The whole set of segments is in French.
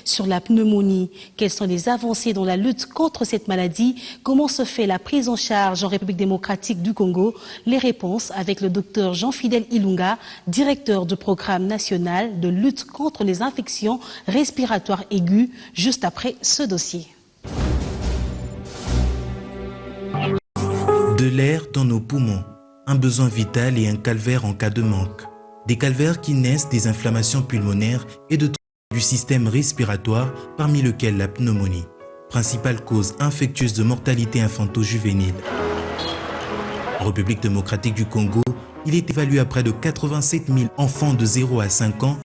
sur la pneumonie. Quelles sont les avancées dans la lutte contre cette maladie? Comment se fait la prise en charge en République démocratique du Congo? Les réponses avec le docteur Jean-Fidèle Ilunga, directeur du programme national de lutte contre les infections respiratoires aiguës, juste après ce dossier. De l'air dans nos poumons, un besoin vital et un calvaire en cas de manque. Des calvaires qui naissent des inflammations pulmonaires et de du système respiratoire, parmi lesquels la pneumonie, principale cause infectieuse de mortalité infanto-juvénile. En République démocratique du Congo, il est évalué à près de 87 000 enfants de 0 à 5 ans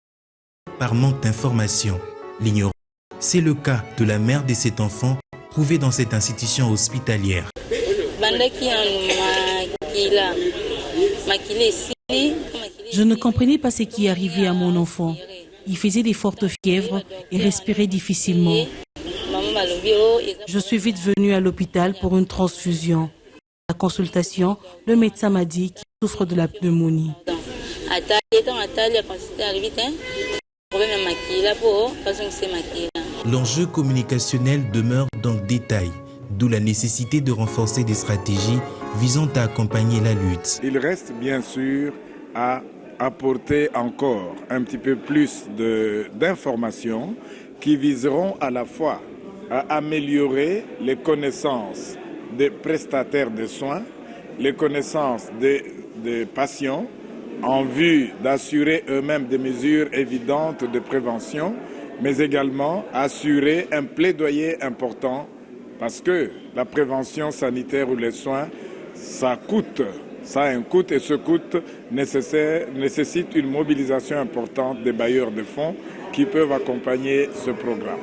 par manque d'information. L'ignorance, c'est le cas de la mère de cet enfant trouvée dans cette institution hospitalière. Je ne comprenais pas ce qui arrivait à mon enfant. Il faisait des fortes fièvres et respirait difficilement. Je suis vite venue à l'hôpital pour une transfusion. À la consultation, le médecin m'a dit qu'il souffre de la pneumonie. L'enjeu communicationnel demeure dans le détail, d'où la nécessité de renforcer des stratégies visant à accompagner la lutte. Il reste bien sûr à apporter encore un petit peu plus d'informations qui viseront à la fois à améliorer les connaissances des prestataires de soins, les connaissances des patients en vue d'assurer eux-mêmes des mesures évidentes de prévention, mais également assurer un plaidoyer important parce que la prévention sanitaire ou les soins, ça coûte. Ça a un coût et ce coût nécessite une mobilisation importante des bailleurs de fonds qui peuvent accompagner ce programme.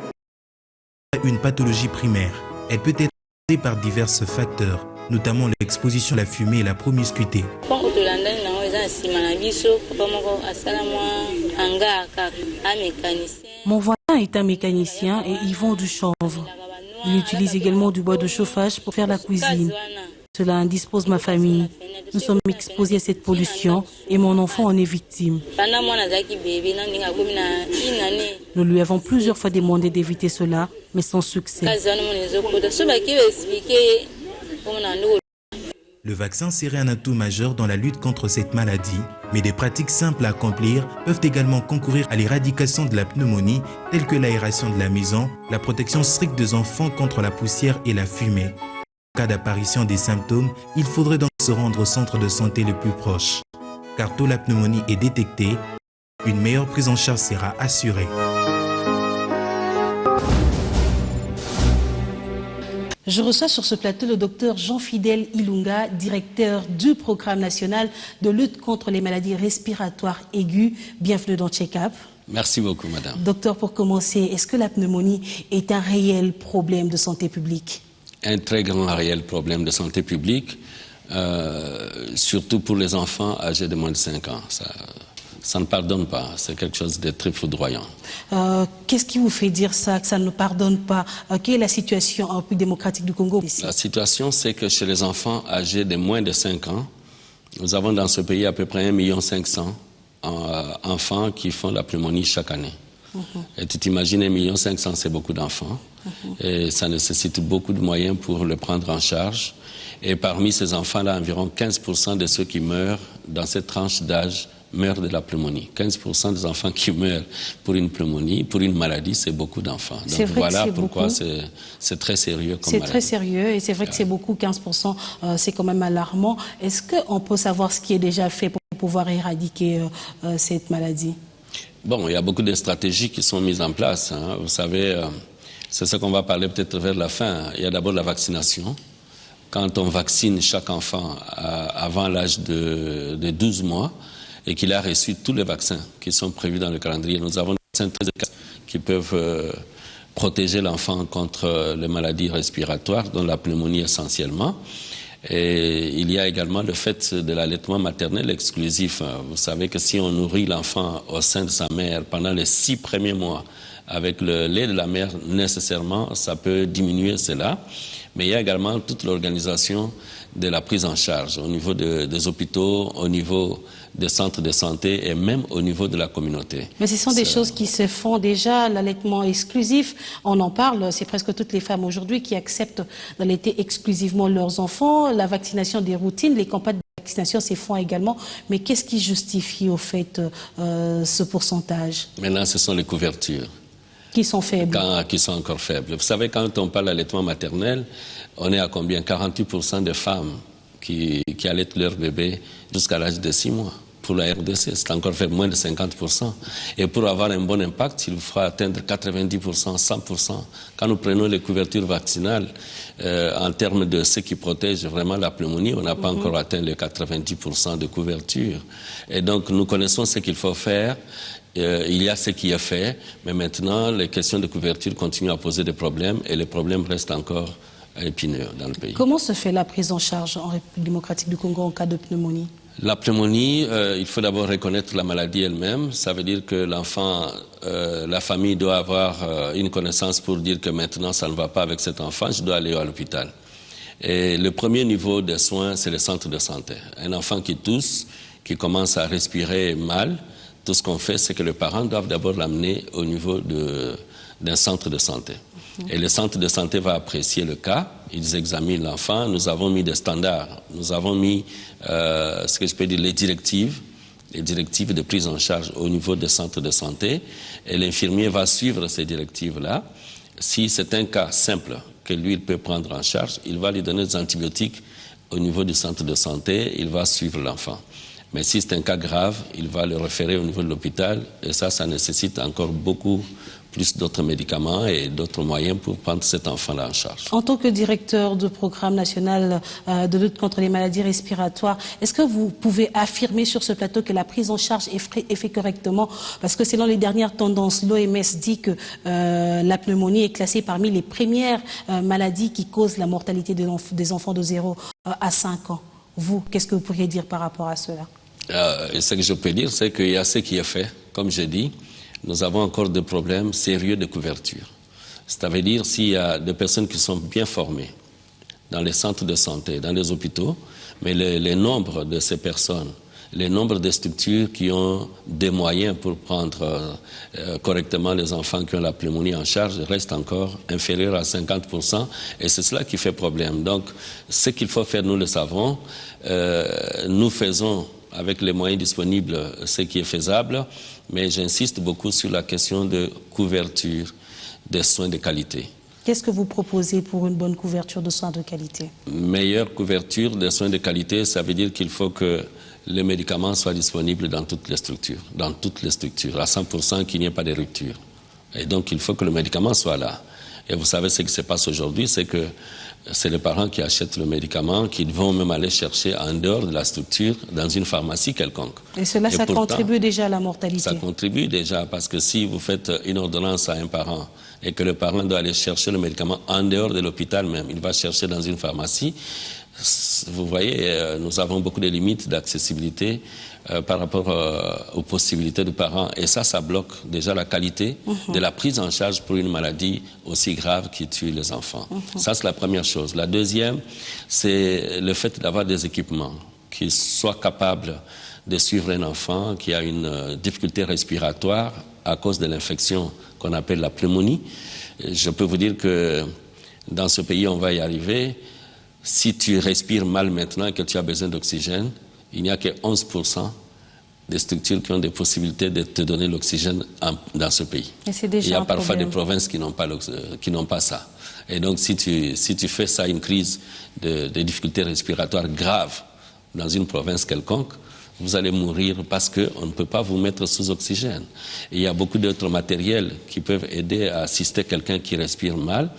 Une pathologie primaire, elle peut être causée par divers facteurs, notamment l'exposition à la fumée et la promiscuité. Mon voisin est un mécanicien et il vend du chanvre. Il utilise également du bois de chauffage pour faire la cuisine. Cela indispose ma famille. Nous sommes exposés à cette pollution et mon enfant en est victime. Nous lui avons plusieurs fois demandé d'éviter cela, mais sans succès. Le vaccin serait un atout majeur dans la lutte contre cette maladie, mais des pratiques simples à accomplir peuvent également concourir à l'éradication de la pneumonie, telles que l'aération de la maison, la protection stricte des enfants contre la poussière et la fumée. En cas d'apparition des symptômes, il faudrait donc se rendre au centre de santé le plus proche. Car tôt la pneumonie est détectée, une meilleure prise en charge sera assurée. Je reçois sur ce plateau le docteur Jean-Fidèle Ilunga, directeur du programme national de lutte contre les maladies respiratoires aiguës. Bienvenue dans Check-up. Merci beaucoup, madame. Docteur, pour commencer, est-ce que la pneumonie est un réel problème de santé publique? Un très grand réel problème de santé publique, surtout pour les enfants âgés de moins de 5 ans. Ça ne pardonne pas, c'est quelque chose de très foudroyant. Qu'est-ce qui vous fait dire ça, que ça ne pardonne pas? Quelle est la situation en République démocratique du Congo ici? La situation, c'est que chez les enfants âgés de moins de 5 ans, nous avons dans ce pays à peu près 1 500 000 enfants qui font la pneumonie chaque année. Et tu t'imagines 1 500 000, c'est beaucoup d'enfants. Et ça nécessite beaucoup de moyens pour le prendre en charge. Et parmi ces enfants-là, environ 15% de ceux qui meurent dans cette tranche d'âge meurent de la pneumonie. 15% des enfants qui meurent pour une pneumonie, pour une maladie, c'est beaucoup d'enfants. Donc voilà pourquoi c'est très sérieux comme maladie. C'est très sérieux et c'est vrai que c'est beaucoup, 15%, c'est quand même alarmant. Est-ce qu'on peut savoir ce qui est déjà fait pour pouvoir éradiquer cette maladie? Bon, il y a beaucoup de stratégies qui sont mises en place. Hein. Vous savez, c'est ce qu'on va parler peut-être vers la fin. Il y a d'abord la vaccination. Quand on vaccine chaque enfant avant l'âge de 12 mois et qu'il a reçu tous les vaccins qui sont prévus dans le calendrier, nous avons des vaccins très efficaces qui peuvent protéger l'enfant contre les maladies respiratoires, dont la pneumonie essentiellement. Et il y a également le fait de l'allaitement maternel exclusif. Vous savez que si on nourrit l'enfant au sein de sa mère pendant les 6 premiers mois avec le lait de la mère, nécessairement, ça peut diminuer cela. Mais il y a également toute l'organisation de la prise en charge au niveau des hôpitaux, au niveau des centres de santé et même au niveau de la communauté. Mais ce sont des choses qui se font déjà, l'allaitement exclusif, on en parle, c'est presque toutes les femmes aujourd'hui qui acceptent d'allaiter exclusivement leurs enfants, la vaccination des routines, les campagnes de vaccination se font également, mais qu'est-ce qui justifie au fait ce pourcentage? Maintenant, ce sont les couvertures. Qui sont faibles. Qui sont encore faibles. Vous savez, quand on parle d'allaitement maternel, on est à combien? 48% de femmes qui allaitent leur bébé jusqu'à l'âge de 6 mois. Pour la RDC, c'est encore fait moins de 50%. Et pour avoir un bon impact, il faut atteindre 90%, 100%. Quand nous prenons les couvertures vaccinales, en termes de ce qui protège vraiment la pneumonie, on n'a pas encore atteint les 90% de couverture. Et donc, nous connaissons ce qu'il faut faire. Il y a ce qui est fait, mais maintenant, les questions de couverture continuent à poser des problèmes et les problèmes restent encore épineux dans le pays. Comment se fait la prise en charge en République démocratique du Congo en cas de pneumonie? La pneumonie, il faut d'abord reconnaître la maladie elle-même. Ça veut dire que l'enfant, la famille doit avoir une connaissance pour dire que maintenant, ça ne va pas avec cet enfant, je dois aller à l'hôpital. Et le premier niveau de soins, c'est le centre de santé. Un enfant qui tousse, qui commence à respirer mal, tout ce qu'on fait, c'est que les parents doivent d'abord l'amener au niveau d'un centre de santé. Et le centre de santé va apprécier le cas, ils examinent l'enfant, nous avons mis des standards, nous avons mis, ce que je peux dire, les directives de prise en charge au niveau des centres de santé, et l'infirmier va suivre ces directives-là. Si c'est un cas simple que lui, il peut prendre en charge, il va lui donner des antibiotiques au niveau du centre de santé, il va suivre l'enfant. Mais si c'est un cas grave, il va le référer au niveau de l'hôpital et ça nécessite encore beaucoup plus d'autres médicaments et d'autres moyens pour prendre cet enfant-là en charge. En tant que directeur du programme national de lutte contre les maladies respiratoires, est-ce que vous pouvez affirmer sur ce plateau que la prise en charge est faite correctement? Parce que selon les dernières tendances, l'OMS dit que la pneumonie est classée parmi les premières maladies qui causent la mortalité des enfants de 0 à 5 ans. Vous, qu'est-ce que vous pourriez dire par rapport à cela? Ce que je peux dire, c'est qu'il y a ce qui est fait. Comme je dis, nous avons encore des problèmes sérieux de couverture. Ça veut dire s'il y a des personnes qui sont bien formées dans les centres de santé, dans les hôpitaux, mais le nombre de ces personnes, le nombre de structures qui ont des moyens pour prendre correctement les enfants qui ont la pneumonie en charge reste encore inférieur à 50%, et c'est cela qui fait problème. Donc, ce qu'il faut faire, nous le savons, nous faisons avec les moyens disponibles ce qui est faisable, mais j'insiste beaucoup sur la question de couverture des soins de qualité. Qu'est-ce que vous proposez pour une bonne couverture de soins de qualité? Meilleure couverture des soins de qualité, ça veut dire qu'il faut que les médicaments soient disponibles dans toutes les structures, à 100%, qu'il n'y ait pas de rupture. Et donc, il faut que le médicament soit là. Et vous savez ce qui se passe aujourd'hui, c'est que c'est les parents qui achètent le médicament, qui vont même aller chercher en dehors de la structure, dans une pharmacie quelconque. Et cela, ça contribue déjà à la mortalité? Ça contribue déjà, parce que si vous faites une ordonnance à un parent et que le parent doit aller chercher le médicament en dehors de l'hôpital même, il va chercher dans une pharmacie, vous voyez, nous avons beaucoup de limites d'accessibilité par rapport aux possibilités du parent. Et ça bloque déjà la qualité de la prise en charge pour une maladie aussi grave qui tue les enfants. Ça, c'est la première chose. La deuxième, c'est le fait d'avoir des équipements qui soient capables de suivre un enfant qui a une difficulté respiratoire à cause de l'infection qu'on appelle la pneumonie. Je peux vous dire que dans ce pays, on va y arriver. Si tu respires mal maintenant et que tu as besoin d'oxygène, il n'y a que 11% des structures qui ont des possibilités de te donner l'oxygène dans ce pays. Et c'est déjà il y a parfois des provinces qui n'ont pas ça. Et donc, si tu fais ça, une crise de difficultés respiratoires graves dans une province quelconque, vous allez mourir parce qu'on ne peut pas vous mettre sous oxygène. Et il y a beaucoup d'autres matériels qui peuvent aider à assister quelqu'un qui respire mal.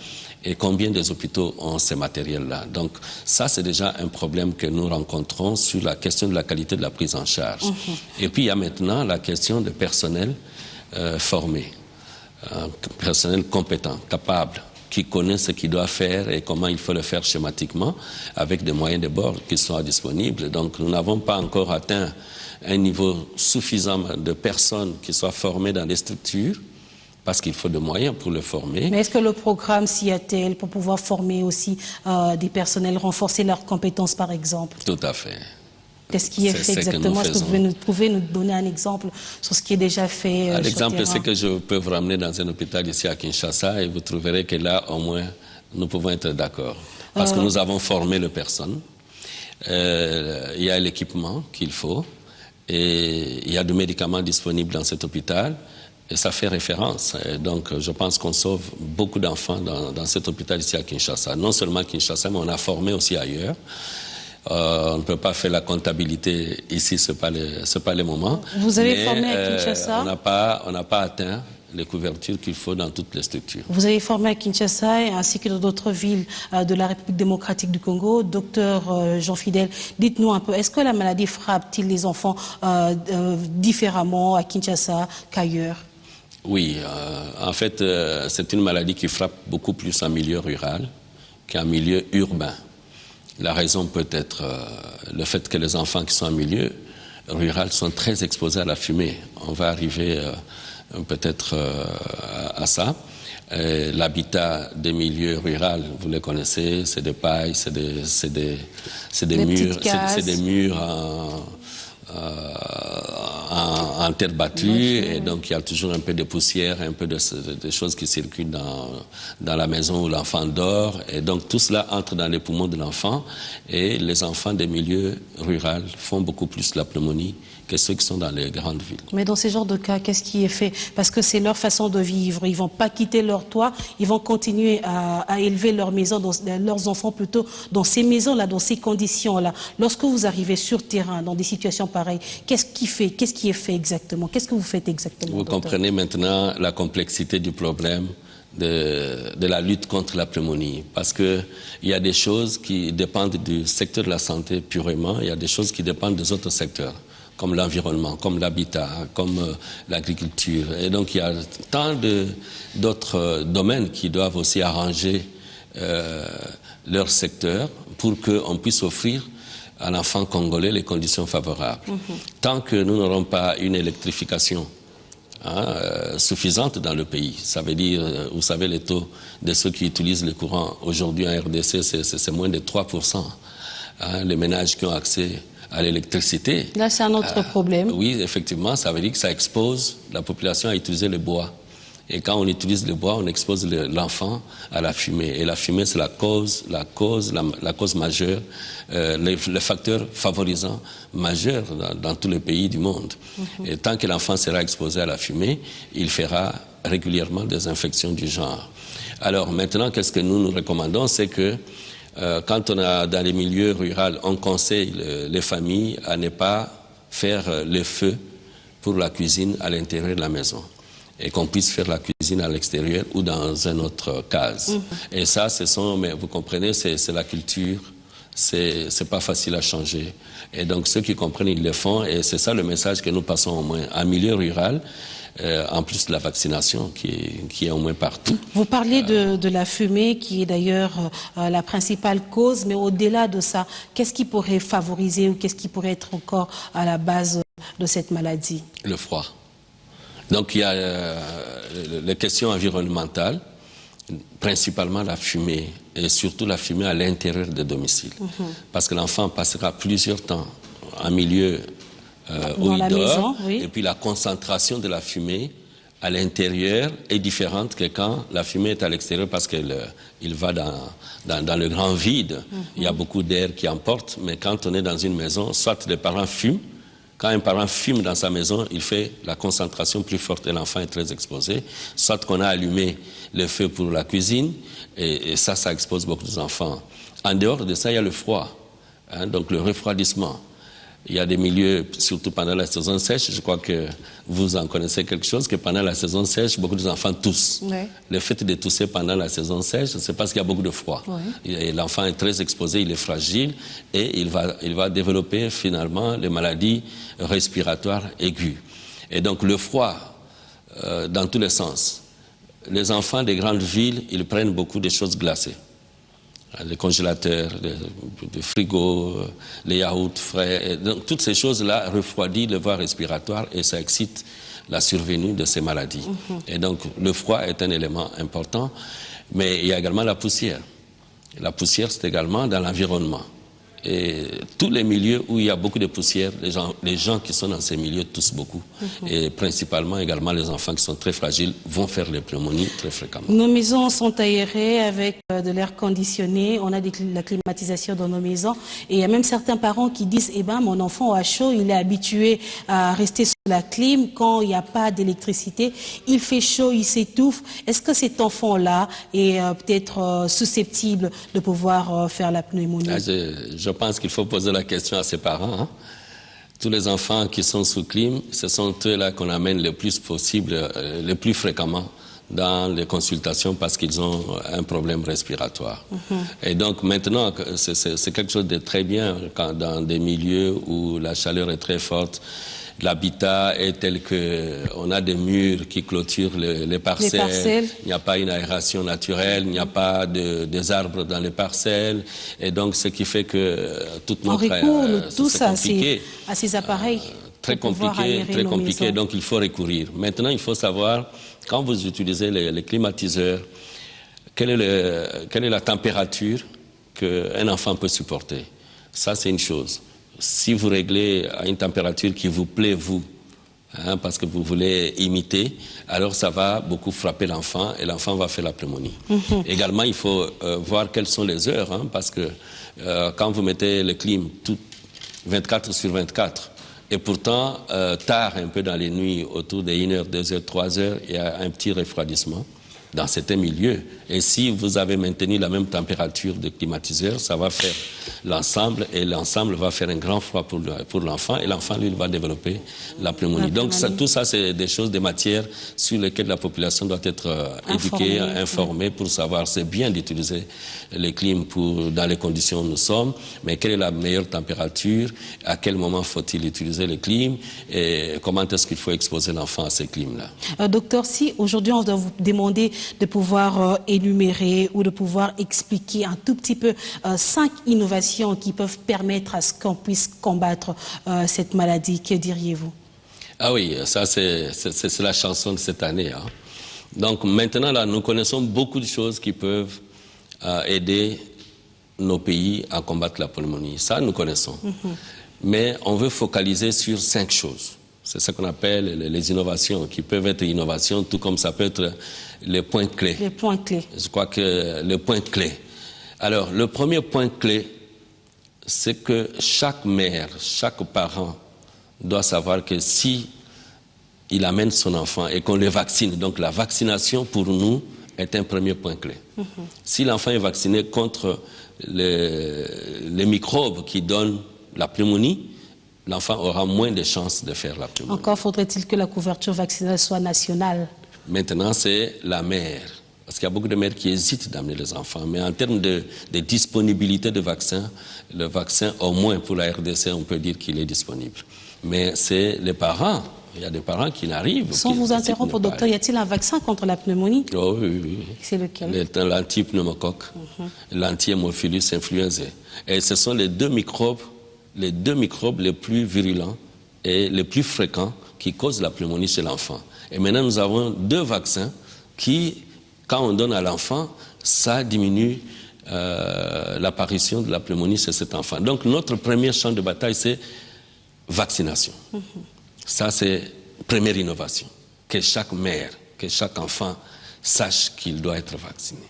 Et combien des hôpitaux ont ces matériels-là? Donc ça, c'est déjà un problème que nous rencontrons sur la question de la qualité de la prise en charge. Et puis il y a maintenant la question de personnel formé, personnel compétent, capable, qui connaît ce qu'il doit faire et comment il faut le faire schématiquement, avec des moyens de bord qui soient disponibles. Donc nous n'avons pas encore atteint un niveau suffisant de personnes qui soient formées dans les structures parce qu'il faut des moyens pour le former. Mais est-ce que le programme s'y attelle pour pouvoir former aussi des personnels, renforcer leurs compétences par exemple? Tout à fait. Qu'est-ce qui est fait exactement? Est-ce que vous pouvez nous donner un exemple sur ce qui est déjà fait? L'exemple, c'est que je peux vous ramener dans un hôpital ici à Kinshasa et vous trouverez que là, au moins, nous pouvons être d'accord. Parce que nous avons formé les personnes. Il y a l'équipement qu'il faut et il y a des médicaments disponibles dans cet hôpital. Et ça fait référence. Et donc, je pense qu'on sauve beaucoup d'enfants dans cet hôpital ici à Kinshasa. Non seulement à Kinshasa, mais on a formé aussi ailleurs. On ne peut pas faire la comptabilité ici, ce n'est pas le moment. Vous avez formé à Kinshasa? On n'a pas atteint les couvertures qu'il faut dans toutes les structures. Vous avez formé à Kinshasa ainsi que dans d'autres villes de la République démocratique du Congo. Docteur Jean Fidèle, dites-nous un peu, est-ce que la maladie frappe-t-il les enfants différemment à Kinshasa qu'ailleurs? Oui, en fait, c'est une maladie qui frappe beaucoup plus en milieu rural qu'en milieu urbain. La raison peut être le fait que les enfants qui sont en milieu rural sont très exposés à la fumée. On va arriver peut-être à ça. L'habitat des milieux ruraux, vous les connaissez, c'est des pailles, c'est des murs en terre battue, et donc il y a toujours un peu de poussière, un peu de choses qui circulent dans la maison où l'enfant dort, et donc tout cela entre dans les poumons de l'enfant, et les enfants des milieux ruraux font beaucoup plus la pneumonie que ceux qui sont dans les grandes villes. Mais dans ces genres de cas, qu'est-ce qui est fait? Parce que c'est leur façon de vivre. Ils ne vont pas quitter leur toit, ils vont continuer à élever leurs maisons, leurs enfants plutôt, dans ces maisons-là, dans ces conditions-là. Lorsque vous arrivez sur terrain, dans des situations pareilles, qu'est-ce qui est fait exactement? Qu'est-ce que vous faites exactement? Vous comprenez maintenant la complexité du problème de la lutte contre la pneumonie, parce qu'il y a des choses qui dépendent du secteur de la santé purement, il y a des choses qui dépendent des autres secteurs, comme l'environnement, comme l'habitat, comme l'agriculture. Et donc il y a tant d'autres domaines qui doivent aussi arranger leur secteur pour qu'on puisse offrir à l'enfant congolais les conditions favorables. Tant que nous n'aurons pas une électrification suffisante dans le pays, ça veut dire, vous savez, les taux de ceux qui utilisent le courant aujourd'hui en RDC, c'est moins de 3%. Les ménages qui ont accès à l'électricité. Là, c'est un autre problème. Oui, effectivement, ça veut dire que ça expose la population à utiliser le bois. Et quand on utilise le bois, on expose l'enfant à la fumée. Et la fumée, c'est la cause majeure, le facteur favorisant majeur dans tous les pays du monde. Et tant que l'enfant sera exposé à la fumée, il fera régulièrement des infections du genre. Alors maintenant, qu'est-ce que nous recommandons? C'est que quand on a dans les milieux ruraux, on conseille les familles à ne pas faire le feu pour la cuisine à l'intérieur de la maison, et qu'on puisse faire la cuisine à l'extérieur ou dans un autre case. Et ça, mais vous comprenez, c'est la culture, c'est pas facile à changer. Et donc ceux qui comprennent, ils le font, et c'est ça le message que nous passons au moins en milieu rural. En plus de la vaccination qui est au moins partout. Vous parlez de la fumée qui est d'ailleurs la principale cause, mais au-delà de ça, qu'est-ce qui pourrait favoriser ou qu'est-ce qui pourrait être encore à la base de cette maladie? Le froid. Donc il y a les questions environnementales, principalement la fumée, et surtout la fumée à l'intérieur des domiciles. Parce que l'enfant passera plusieurs temps en milieu où il dort, et puis la concentration de la fumée à l'intérieur est différente que quand la fumée est à l'extérieur, parce qu'il va dans le grand vide. Il y a beaucoup d'air qui emporte, mais quand on est dans une maison, soit les parents fument. Quand un parent fume dans sa maison, il fait la concentration plus forte et l'enfant est très exposé. Soit qu'on a allumé le feu pour la cuisine, et ça expose beaucoup d'enfants. En dehors de ça, il y a le froid, donc le refroidissement. Il y a des milieux, surtout pendant la saison sèche, je crois que vous en connaissez quelque chose, que pendant la saison sèche, beaucoup d'enfants toussent. Ouais. Le fait de tousser pendant la saison sèche, c'est parce qu'il y a beaucoup de froid. Ouais. L'enfant est très exposé, il est fragile, et il va développer finalement les maladies respiratoires aiguës. Et donc le froid, dans tous les sens. Les enfants des grandes villes, ils prennent beaucoup de choses glacées. Les congélateurs, les frigos, les yaourts frais, donc toutes ces choses-là refroidissent les voies respiratoires et ça excite la survenue de ces maladies. Et donc, le froid est un élément important, mais il y a également la poussière. La poussière, c'est également dans l'environnement. Et tous les milieux où il y a beaucoup de poussière, les gens qui sont dans ces milieux toussent beaucoup. Et principalement également les enfants qui sont très fragiles vont faire les pneumonies très fréquemment. Nos maisons sont aérées avec de l'air conditionné, on a la climatisation dans nos maisons. Et il y a même certains parents qui disent, eh ben, mon enfant a chaud, il est habitué à rester sous la clim. Quand il n'y a pas d'électricité, il fait chaud, il s'étouffe. Est-ce que cet enfant-là est peut-être susceptible de pouvoir faire la pneumonie? Je pense qu'il faut poser la question à ses parents. Hein. Tous les enfants qui sont sous clim, ce sont eux-là qu'on amène le plus possible, le plus fréquemment dans les consultations parce qu'ils ont un problème respiratoire. Et donc maintenant, c'est quelque chose de très bien quand dans des milieux où la chaleur est très forte. L'habitat est tel qu'on a des murs qui clôturent les parcelles. Il n'y a pas une aération naturelle, il n'y a pas des arbres dans les parcelles. Et donc, ce qui fait que toute notre... On recourt tous à ces appareils. Très compliqué. Donc, il faut recourir. Maintenant, il faut savoir, quand vous utilisez les climatiseurs, quelle est la température qu'un enfant peut supporter. Ça, c'est une chose. Si vous réglez à une température qui vous plaît, vous, hein, parce que vous voulez imiter, alors ça va beaucoup frapper l'enfant et l'enfant va faire la pneumonie. Également, il faut voir quelles sont les heures, hein, parce que quand vous mettez le clim tout 24 sur 24, et pourtant, tard un peu dans les nuits, autour de 1h, 2h, 3h, il y a un petit refroidissement dans certains milieux. Et si vous avez maintenu la même température de climatiseur, ça va faire l'ensemble, et l'ensemble va faire un grand froid pour l'enfant, et l'enfant, lui, il va développer la pneumonie. Donc tout ça, c'est des choses, des matières sur lesquelles la population doit être éduquée, informée pour savoir c'est bien d'utiliser les clims dans les conditions où nous sommes, mais quelle est la meilleure température, à quel moment faut-il utiliser les clims, et comment est-ce qu'il faut exposer l'enfant à ces clims-là. Docteur, si aujourd'hui on doit vous demander de pouvoir énumérer ou de pouvoir expliquer un tout petit peu 5 innovations qui peuvent permettre à ce qu'on puisse combattre cette maladie, que diriez-vous? Ah oui, ça c'est la chanson de cette année. Hein. Donc maintenant, là, nous connaissons beaucoup de choses qui peuvent aider nos pays à combattre la pneumonie. Ça, nous connaissons. Mais on veut focaliser sur 5 choses. C'est ce qu'on appelle les innovations, qui peuvent être innovations, tout comme ça peut être les points clés. Les points clés. Je crois que les points clés. Alors, le premier point clé, c'est que chaque mère, chaque parent doit savoir que si il amène son enfant et qu'on le vaccine, donc la vaccination pour nous est un premier point clé. Si l'enfant est vacciné contre les microbes qui donnent la pneumonie, l'enfant aura moins de chances de faire la pneumonie. Encore faudrait-il que la couverture vaccinale soit nationale. Maintenant, c'est la mère. Parce qu'il y a beaucoup de mères qui hésitent d'amener les enfants. Mais en termes de disponibilité de vaccins, le vaccin, au moins pour la RDC, on peut dire qu'il est disponible. Mais c'est les parents. Il y a des parents qui n'arrivent. Sans vous interrompre, docteur, y a-t-il un vaccin contre la pneumonie? Oh, oui. C'est lequel? L'antipneumocoque, l'anti-hémophilus influenzae. Et ce sont les deux microbes les plus virulents et les plus fréquents qui causent la pneumonie chez l'enfant. Et maintenant, nous avons 2 vaccins qui, quand on donne à l'enfant, ça diminue l'apparition de la pneumonie chez cet enfant. Donc, notre premier champ de bataille, c'est vaccination. Ça, c'est première innovation. Que chaque mère, que chaque enfant sache qu'il doit être vacciné.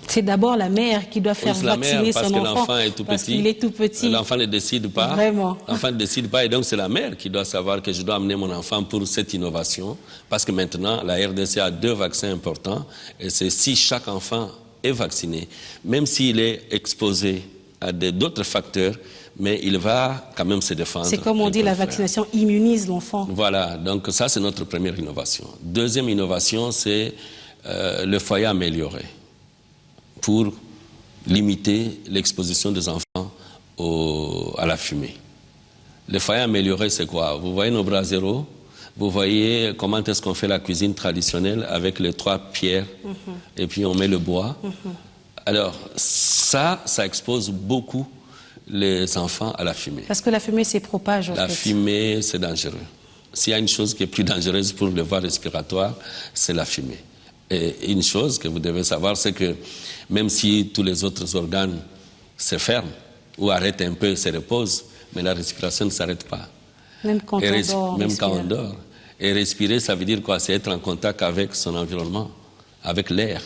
C'est d'abord la mère qui doit faire vacciner son enfant. L'enfant est tout petit. Parce qu'il est tout petit. L'enfant ne décide pas. Vraiment. L'enfant ne décide pas. Et donc, c'est la mère qui doit savoir que je dois amener mon enfant pour cette innovation. Parce que maintenant, la RDC a 2 vaccins importants. Et c'est si chaque enfant est vacciné, même s'il est exposé à d'autres facteurs, mais il va quand même se défendre. C'est comme on dit, la vaccination immunise l'enfant. Voilà. Donc, ça, c'est notre première innovation. Deuxième innovation, c'est le foyer amélioré, pour limiter l'exposition des enfants à la fumée. Le foyer amélioré, c'est quoi? Vous voyez nos braseros, vous voyez comment est-ce qu'on fait la cuisine traditionnelle avec les 3 pierres, et puis on met le bois. Alors, ça expose beaucoup les enfants à la fumée. Parce que la fumée se propage, en fait. La fumée, c'est dangereux. S'il y a une chose qui est plus dangereuse pour les voies respiratoires, c'est la fumée. Et une chose que vous devez savoir, c'est que même si tous les autres organes se ferment ou arrêtent un peu, se reposent, mais la respiration ne s'arrête pas. Même quand on dort, même quand on dort. Et respirer, ça veut dire quoi? C'est être en contact avec son environnement, avec l'air.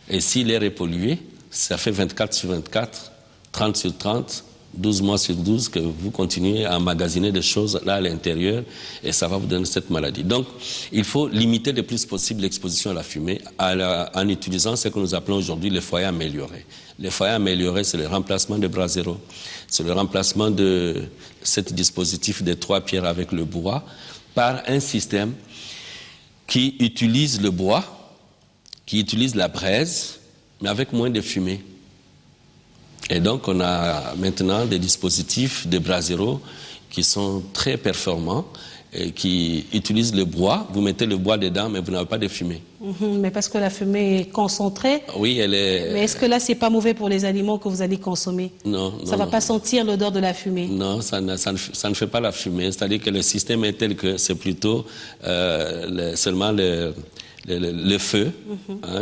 Et si l'air est pollué, ça fait 24 sur 24, 30 sur 30, 12 mois sur 12 que vous continuez à emmagasiner des choses là à l'intérieur et ça va vous donner cette maladie. Donc, il faut limiter le plus possible l'exposition à la fumée en utilisant ce que nous appelons aujourd'hui les foyers améliorés. Les foyers améliorés, c'est le remplacement de brasero, c'est le remplacement de ce dispositif des 3 pierres avec le bois par un système qui utilise le bois, qui utilise la braise, mais avec moins de fumée. Et donc, on a maintenant des dispositifs de brasero qui sont très performants et qui utilisent le bois. Vous mettez le bois dedans, mais vous n'avez pas de fumée. Mais parce que la fumée est concentrée. Oui, elle est... Mais est-ce que là, c'est pas mauvais pour les aliments que vous allez consommer? Non. Ça va pas sentir l'odeur de la fumée? Non, ça ne fait pas la fumée. C'est-à-dire que le système est tel que c'est plutôt seulement le feu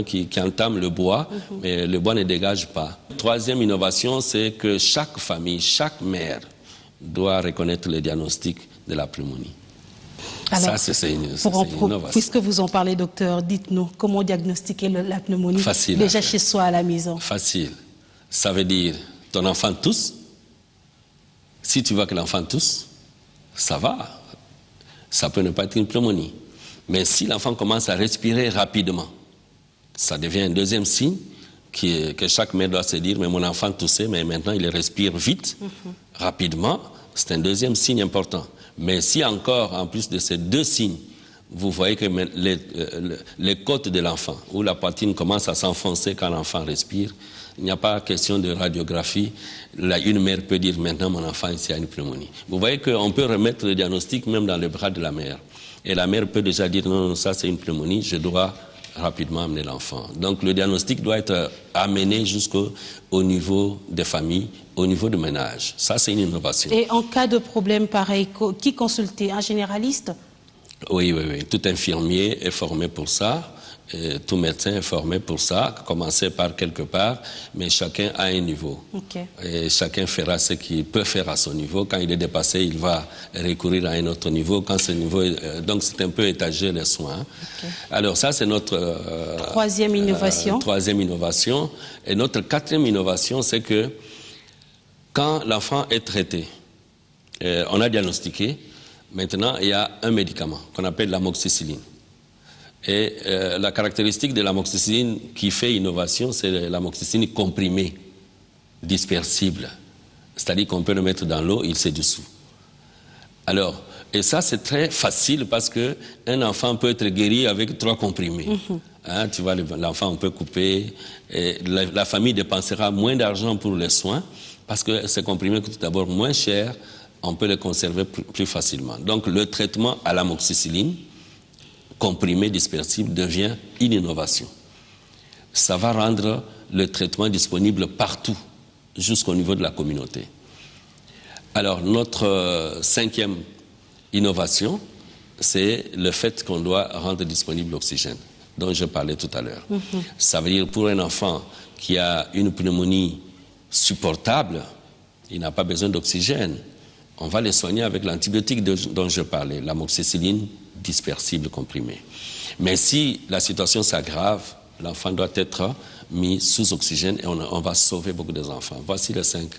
qui entame le bois, mais le bois ne dégage pas. Troisième innovation, c'est que chaque famille, chaque mère doit reconnaître le diagnostic de la pneumonie. Alors, ça, c'est une innovation. Puisque vous en parlez, docteur, dites-nous comment diagnostiquer la pneumonie déjà chez soi à la maison. Facile. Ça veut dire, ton enfant tousse. Si tu vois que l'enfant tousse, ça va. Ça peut ne pas être une pneumonie. Mais si l'enfant commence à respirer rapidement, ça devient un deuxième signe que chaque mère doit se dire, mais mon enfant toussait, mais maintenant il respire vite, rapidement, c'est un deuxième signe important. Mais si encore, en plus de ces 2 signes, vous voyez que les côtes de l'enfant, où la poitrine commence à s'enfoncer quand l'enfant respire, il n'y a pas question de radiographie. Une mère peut dire, maintenant mon enfant ici a une pneumonie. Vous voyez qu'on peut remettre le diagnostic même dans les bras de la mère. Et la mère peut déjà dire, non, ça c'est une pneumonie, je dois rapidement amener l'enfant. Donc le diagnostic doit être amené jusqu'au niveau des familles, au niveau du ménage. Ça c'est une innovation. Et en cas de problème pareil, qui consulter? Un généraliste? Oui. Tout infirmier est formé pour ça. Tout médecin est formé pour ça, commencer par quelque part, mais chacun a un niveau. Et chacun fera ce qu'il peut faire à son niveau. Quand il est dépassé, il va recourir à un autre niveau. Quand ce niveau donc c'est un peu étagé les soins. Alors ça, c'est notre troisième innovation. Et notre 4e innovation, c'est que quand l'enfant est traité, on a diagnostiqué, maintenant il y a un médicament qu'on appelle l'amoxicilline. Et la caractéristique de l'amoxicilline qui fait innovation, c'est l'amoxicilline comprimée, dispersible. C'est-à-dire qu'on peut le mettre dans l'eau, il se dissout. Alors, et ça c'est très facile parce qu'un enfant peut être guéri avec 3 comprimés. Tu vois, l'enfant on peut couper, et la famille dépensera moins d'argent pour les soins parce que ces comprimés coûtent d'abord moins cher, on peut les conserver plus facilement. Donc le traitement à l'amoxicilline, comprimé dispersible, devient une innovation. Ça va rendre le traitement disponible partout, jusqu'au niveau de la communauté. Alors, notre 5e innovation, c'est le fait qu'on doit rendre disponible l'oxygène, dont je parlais tout à l'heure. Ça veut dire pour un enfant qui a une pneumonie supportable, il n'a pas besoin d'oxygène. On va les soigner avec l'antibiotique dont je parlais, l'amoxicilline dispersible comprimée. Mais si la situation s'aggrave, l'enfant doit être mis sous oxygène et on va sauver beaucoup d'enfants. Voici les 5.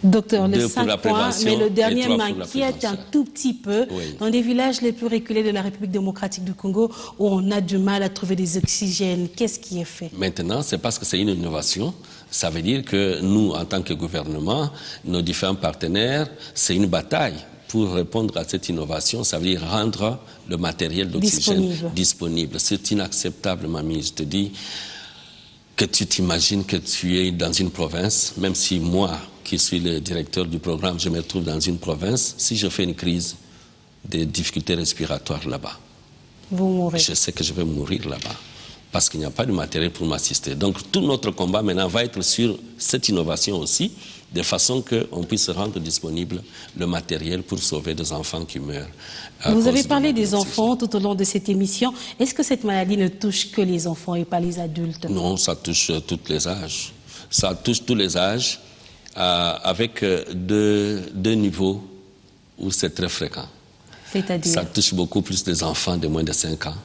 Docteur, les 5 points, mais le dernier m'inquiète un tout petit peu. Dans des villages les plus reculés de la République démocratique du Congo, où on a du mal à trouver des oxygènes, qu'est-ce qui est fait? Maintenant, c'est parce que c'est une innovation. Ça veut dire que nous, en tant que gouvernement, nos différents partenaires, c'est une bataille pour répondre à cette innovation. Ça veut dire rendre le matériel d'oxygène disponible. C'est inacceptable, mamie. Je te dis que tu t'imagines que tu es dans une province, même si moi, qui suis le directeur du programme, je me trouve dans une province, si je fais une crise de difficultés respiratoires là-bas, vous mourrez. Je sais que je vais mourir là-bas. Parce qu'il n'y a pas de matériel pour m'assister. Donc tout notre combat maintenant va être sur cette innovation aussi, de façon qu'on puisse rendre disponible le matériel pour sauver des enfants qui meurent. Vous avez parlé des enfants tout au long de cette émission. Est-ce que cette maladie ne touche que les enfants et pas les adultes? Non, ça touche tous les âges. Ça touche tous les âges avec deux niveaux où c'est très fréquent. C'est-à-dire? Ça touche beaucoup plus les enfants de moins de 5 ans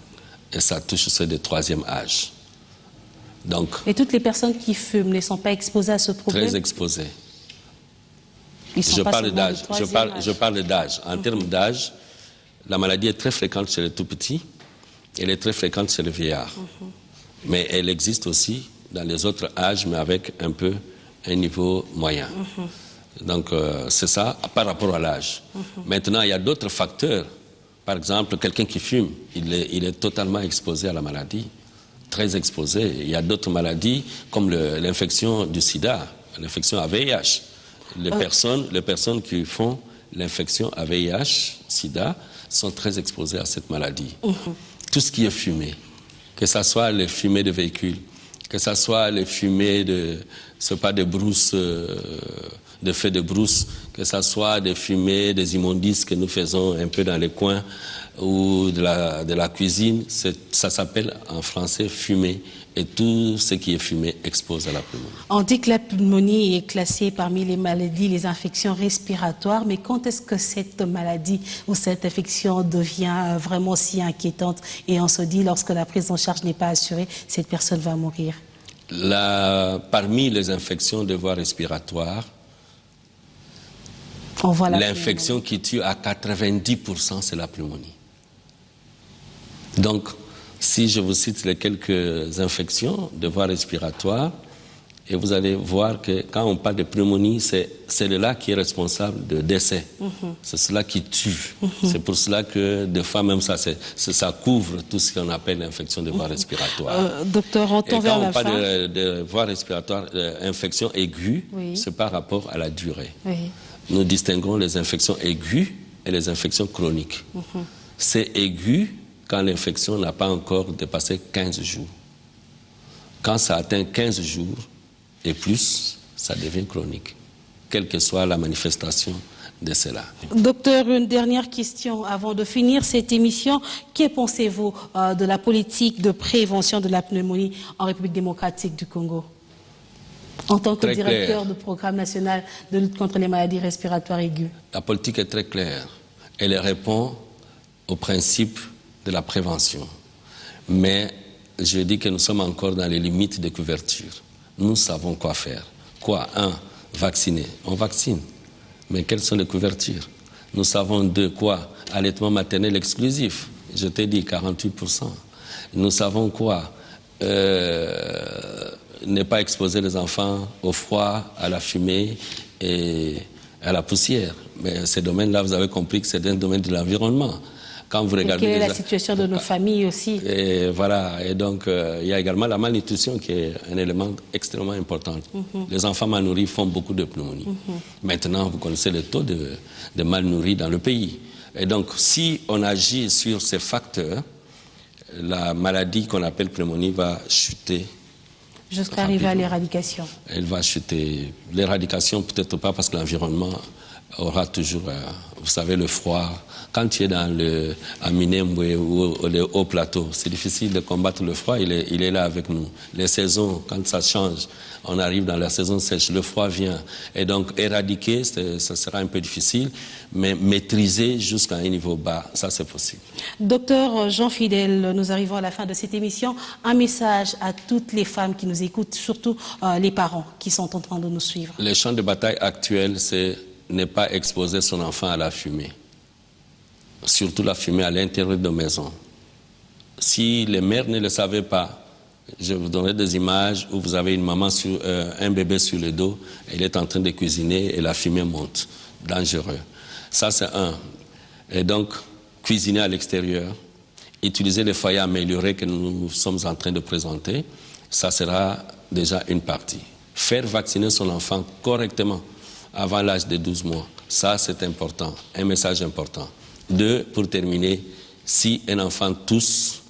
et ça touche ceux de 3e âge. Donc, et toutes les personnes qui fument ne sont pas exposées à ce problème? Très exposées. Je parle d'âge. En termes d'âge, la maladie est très fréquente chez les tout-petits, elle est très fréquente chez les vieillards. Mais elle existe aussi dans les autres âges, mais avec un peu un niveau moyen. Donc, c'est ça par rapport à l'âge. Maintenant, il y a d'autres facteurs. Par exemple, quelqu'un qui fume, il est totalement exposé à la maladie, très exposé. Il y a d'autres maladies comme l'infection du sida, l'infection à VIH. Les personnes qui font l'infection à VIH, sida, sont très exposées à cette maladie. Tout ce qui est fumé, que ce soit les fumées de véhicules, que ce soit les fumées de brousse, de feux de brousse, que ce soit des fumées, des immondices que nous faisons un peu dans les coins ou de la cuisine, ça s'appelle en français fumée. Et tout ce qui est fumé expose à la pneumonie. On dit que la pneumonie est classée parmi les maladies, les infections respiratoires, mais quand est-ce que cette maladie ou cette infection devient vraiment si inquiétante et on se dit lorsque la prise en charge n'est pas assurée, cette personne va mourir? Parmi les infections de voie respiratoire, l'infection qui tue à 90%, c'est la pneumonie. Donc, si je vous cite les quelques infections de voie respiratoire, et vous allez voir que quand on parle de pneumonie, c'est celle-là qui est responsable de décès. C'est cela qui tue. C'est pour cela que des fois même ça couvre tout ce qu'on appelle l'infection de voie respiratoire. Docteur, on tend vers la fin. Quand on parle de voie respiratoire, infection aiguë, c'est par rapport à la durée. Nous distinguons les infections aiguës et les infections chroniques. C'est aigu quand l'infection n'a pas encore dépassé 15 jours. Quand ça atteint 15 jours et plus, ça devient chronique, quelle que soit la manifestation de cela. Docteur, une dernière question avant de finir cette émission. Que pensez-vous de la politique de prévention de la pneumonie en République démocratique du Congo? En tant que directeur du programme national de lutte contre les maladies respiratoires aiguës. La politique est très claire. Elle répond au principe de la prévention. Mais je dis que nous sommes encore dans les limites de couverture. Nous savons quoi faire. Quoi? 1, vacciner. On vaccine. Mais quelles sont les couvertures? Nous savons 2, quoi? Allaitement maternel exclusif. Je t'ai dit 48%. Nous savons quoi? Ne pas exposer les enfants au froid, à la fumée et à la poussière. Mais ces domaines-là, vous avez compris que c'est un domaine de l'environnement. Quand vous regardez quelle est la situation de nos familles aussi? Et voilà, et donc il y a également la malnutrition qui est un élément extrêmement important. Les enfants mal nourris font beaucoup de pneumonie. Maintenant, vous connaissez le taux de mal nourris dans le pays. Et donc, si on agit sur ces facteurs, la maladie qu'on appelle pneumonie va chuter. Jusqu'à arriver à l'éradication. Elle va chuter. L'éradication, peut-être pas, parce que l'environnement aura toujours, vous savez, le froid. Quand tu es à Minembwe ou le haut plateau, c'est difficile de combattre le froid, il est là avec nous. Les saisons, quand ça change, on arrive dans la saison sèche, le froid vient. Et donc, éradiquer, ça sera un peu difficile, mais maîtriser jusqu'à un niveau bas, ça c'est possible. Docteur Jean Fidèle, nous arrivons à la fin de cette émission. Un message à toutes les femmes qui nous écoutent, surtout les parents qui sont en train de nous suivre. Le champ de bataille actuel, c'est ne pas exposer son enfant à la fumée. Surtout la fumée à l'intérieur de maison. Si les mères ne le savaient pas, je vous donnerai des images où vous avez une maman sur un bébé sur le dos, elle est en train de cuisiner et la fumée monte. Dangereux. Ça, c'est un. Et donc, cuisiner à l'extérieur, utiliser les foyers améliorés que nous sommes en train de présenter, ça sera déjà une partie. Faire vacciner son enfant correctement avant l'âge de 12 mois, ça c'est important, un message important. 2, pour terminer, si un enfant tousse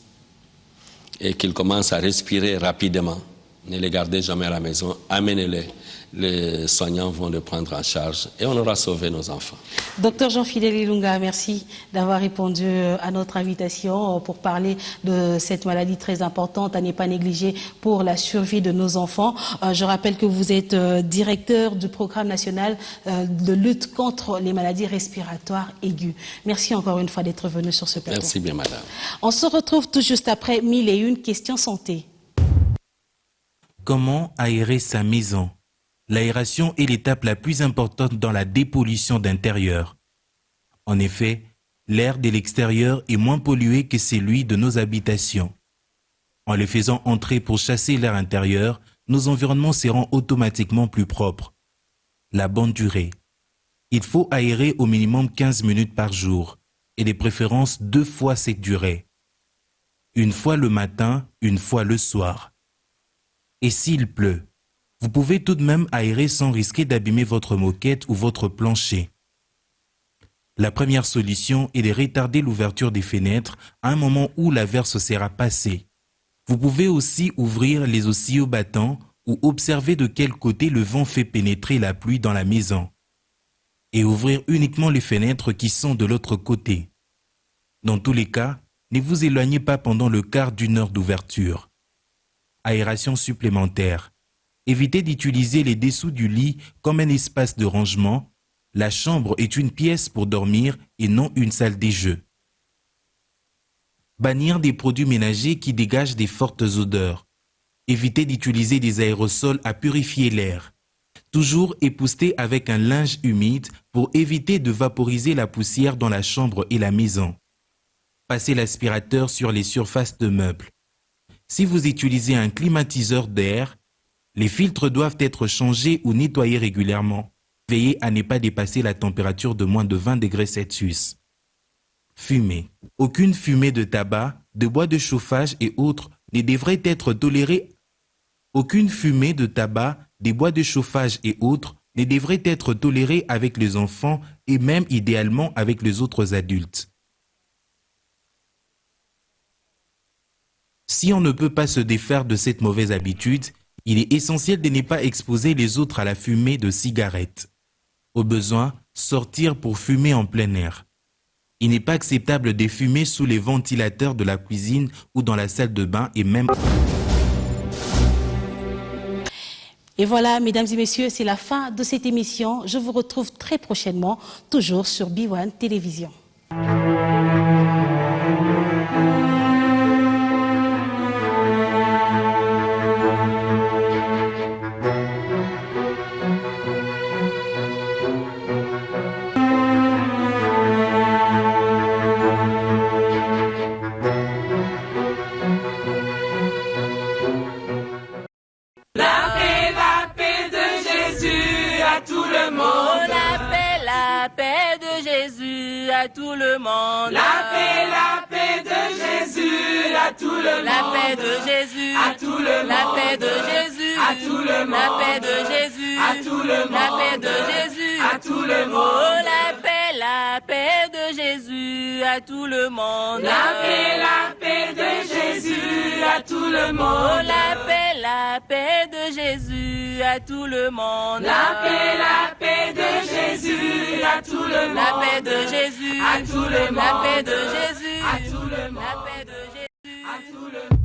et qu'il commence à respirer rapidement, Ne les gardez jamais à la maison, amenez-les. Les soignants vont les prendre en charge et on aura sauvé nos enfants. Docteur Jean-Fidèle Ilunga, merci d'avoir répondu à notre invitation pour parler de cette maladie très importante à ne pas négliger pour la survie de nos enfants. Je rappelle que vous êtes directeur du programme national de lutte contre les maladies respiratoires aiguës. Merci encore une fois d'être venu sur ce plateau. Merci bien, madame. On se retrouve tout juste après 1001 questions santé. Comment aérer sa maison? L'aération est l'étape la plus importante dans la dépollution d'intérieur. En effet, l'air de l'extérieur est moins pollué que celui de nos habitations. En les faisant entrer pour chasser l'air intérieur, nos environnements seront automatiquement plus propres. La bonne durée. Il faut aérer au minimum 15 minutes par jour et de préférence 2 fois cette durée. Une fois le matin, une fois le soir. Et s'il pleut, vous pouvez tout de même aérer sans risquer d'abîmer votre moquette ou votre plancher. La première solution est de retarder l'ouverture des fenêtres à un moment où l'averse sera passée. Vous pouvez aussi ouvrir les oscillos battants ou observer de quel côté le vent fait pénétrer la pluie dans la maison. Et ouvrir uniquement les fenêtres qui sont de l'autre côté. Dans tous les cas, ne vous éloignez pas pendant le quart d'une heure d'ouverture. Aération supplémentaire. Évitez d'utiliser les dessous du lit comme un espace de rangement. La chambre est une pièce pour dormir et non une salle des jeux. Bannir des produits ménagers qui dégagent des fortes odeurs. Évitez d'utiliser des aérosols à purifier l'air. Toujours épousseter avec un linge humide pour éviter de vaporiser la poussière dans la chambre et la maison. Passez l'aspirateur sur les surfaces de meubles. Si vous utilisez un climatiseur d'air, les filtres doivent être changés ou nettoyés régulièrement. Veillez à ne pas dépasser la température de moins de 20 degrés Celsius. Fumée. Aucune fumée de tabac, de bois de chauffage et autres ne devrait être tolérée. Aucune fumée de tabac, des bois de chauffage et autres ne devrait être tolérée avec les enfants et même idéalement avec les autres adultes. Si on ne peut pas se défaire de cette mauvaise habitude, il est essentiel de ne pas exposer les autres à la fumée de cigarettes. Au besoin, sortir pour fumer en plein air. Il n'est pas acceptable de fumer sous les ventilateurs de la cuisine ou dans la salle de bain et même... Et voilà, mesdames et messieurs, c'est la fin de cette émission. Je vous retrouve très prochainement, toujours sur B1 Télévision. À tout le monde. La paix de Jésus à tout le monde. La paix de Jésus à tout le monde. La paix de Jésus à tout le monde. La paix de Jésus à tout le monde. La paix de Jésus à tout le monde. Oh, la paix de Jésus à tout le monde. La paix de Jésus à tout le monde. Oh, la paix de Jésus à tout le monde. La paix de Jésus à tout le monde. La paix de Jésus à tout le monde. La paix de Jésus à tout le monde. La paix de Jésus à tout le monde.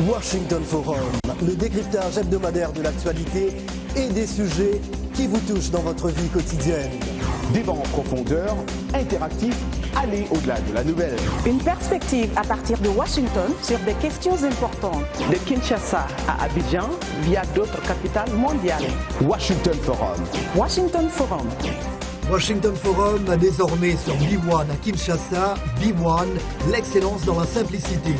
Washington Forum, le décryptage hebdomadaire de l'actualité et des sujets qui vous touchent dans votre vie quotidienne. Débat en profondeur, interactif, aller au-delà de la nouvelle. Une perspective à partir de Washington sur des questions importantes. De Kinshasa à Abidjan via d'autres capitales mondiales. Washington Forum. Washington Forum. Washington Forum désormais sur B1 à Kinshasa. B1, l'excellence dans la simplicité.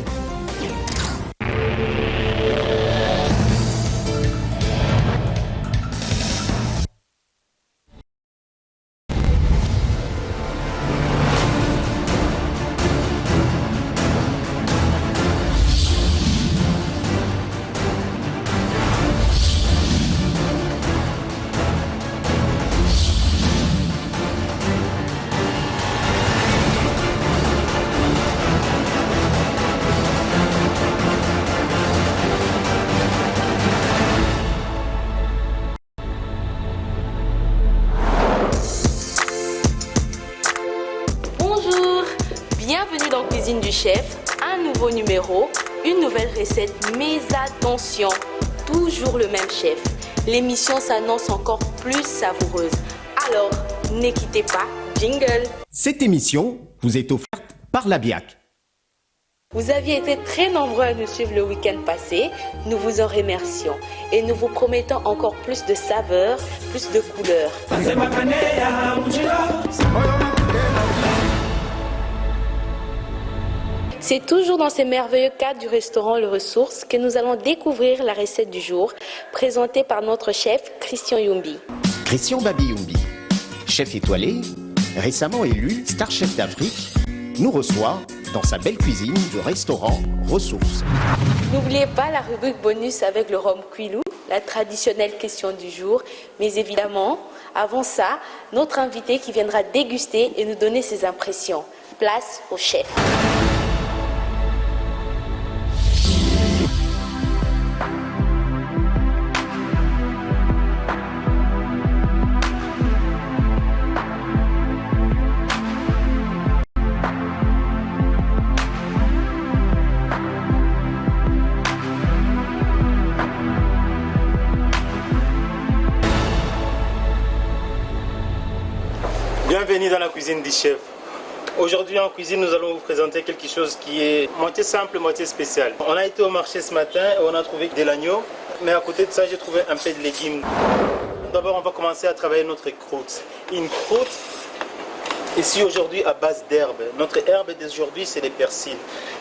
Bienvenue dans Cuisine du Chef, un nouveau numéro, une nouvelle recette, mais attention, toujours le même chef. L'émission s'annonce encore plus savoureuse. Alors, ne quittez pas, jingle. Cette émission vous est offerte par la BIAC. Vous aviez été très nombreux à nous suivre le week-end passé. Nous vous en remercions et nous vous promettons encore plus de saveurs, plus de couleurs. C'est toujours dans ces merveilleux cadres du restaurant Le Ressource que nous allons découvrir la recette du jour, présentée par notre chef Christian Youmbi. Christian Babi Youmbi, chef étoilé, récemment élu Star Chef d'Afrique, nous reçoit dans sa belle cuisine du restaurant Ressources. N'oubliez pas la rubrique bonus avec le rhum Quilou, la traditionnelle question du jour. Mais évidemment, avant ça, notre invité qui viendra déguster et nous donner ses impressions. Place au chef. Bienvenue dans la cuisine du chef. Aujourd'hui en cuisine, nous allons vous présenter quelque chose qui est moitié simple, moitié spécial. On a été au marché ce matin et on a trouvé de l'agneau, mais à côté de ça, j'ai trouvé un peu de légumes. D'abord, on va commencer à travailler notre croûte. Une croûte, ici aujourd'hui à base d'herbes. Notre herbe d'aujourd'hui, c'est les persils.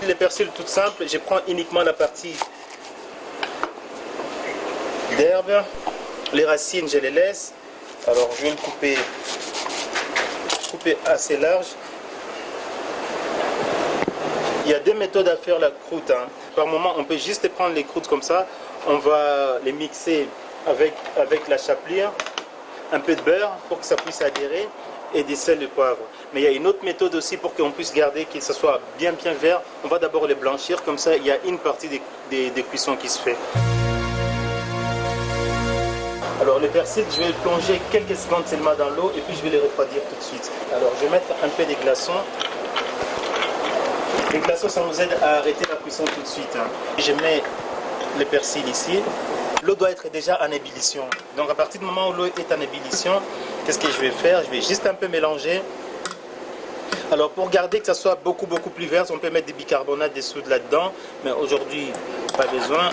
Les persils tout simples, je prends uniquement la partie d'herbe. Les racines, je les laisse. Alors, je vais le couper assez large. Il y a deux méthodes à faire la croûte. Par moment, on peut juste prendre les croûtes comme ça. On va les mixer avec la chapelure, un peu de beurre pour que ça puisse adhérer et des sels de poivre. Mais il y a une autre méthode aussi pour qu'on puisse garder que ce soit bien vert. On va d'abord les blanchir, comme ça il y a une partie des cuissons qui se fait. Alors le persil, je vais le plonger quelques secondes seulement dans l'eau et puis je vais les refroidir tout de suite. Alors je vais mettre un peu de glaçons. Les glaçons, ça nous aide à arrêter la cuisson tout de suite. Je mets le persil ici. L'eau doit être déjà en ébullition. Donc à partir du moment où l'eau est en ébullition, qu'est-ce que je vais faire? Je vais juste un peu mélanger. Alors pour garder que ça soit beaucoup plus vert, on peut mettre des bicarbonates de soude là-dedans. Mais aujourd'hui, pas besoin.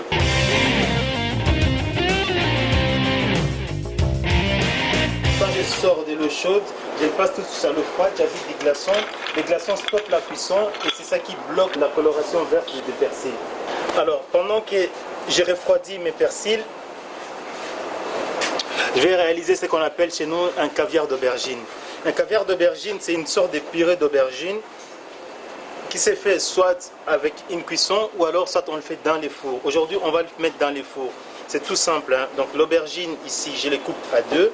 Quand je sors de l'eau chaude, je passe tout ça à l'eau froide, j'ajoute des glaçons. Les glaçons stoppent la cuisson et c'est ça qui bloque la coloration verte des persils. Alors, pendant que j'ai refroidi mes persils, je vais réaliser ce qu'on appelle chez nous un caviar d'aubergine. Un caviar d'aubergine, c'est une sorte de purée d'aubergine qui s'est fait soit avec une cuisson ou alors soit on le fait dans les fours. Aujourd'hui, on va le mettre dans les fours. C'est tout simple. Donc l'aubergine ici, je les coupe à deux.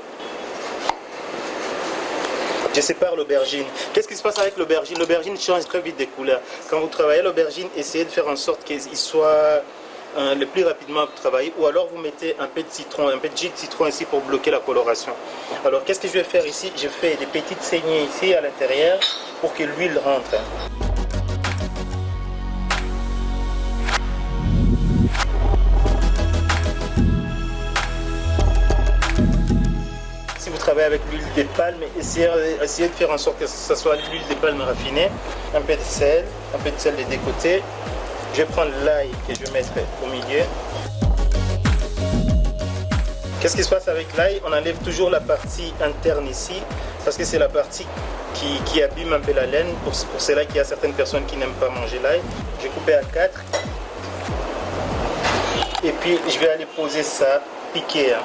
Je sépare l'aubergine. Qu'est-ce qui se passe avec l'aubergine? L'aubergine change très vite de couleur. Quand vous travaillez l'aubergine, essayez de faire en sorte qu'il soit le plus rapidement travaillé. Ou alors vous mettez un peu de citron, un peu de jus de citron ici pour bloquer la coloration. Alors qu'est-ce que je vais faire ici? Je fais des petites saignées ici à l'intérieur pour que l'huile rentre. Travailler avec l'huile de palme, essayez de faire en sorte que ce soit l'huile de palme raffinée, un peu de sel des deux côtés. Je vais prendre l'ail que je vais mettre au milieu. Qu'est-ce qui se passe avec l'ail? On enlève toujours la partie interne ici, parce que c'est la partie qui abîme un peu la laine. Pour cela qu'il y a certaines personnes qui n'aiment pas manger l'ail. Je vais couper à 4. Et puis je vais aller poser ça, piquer.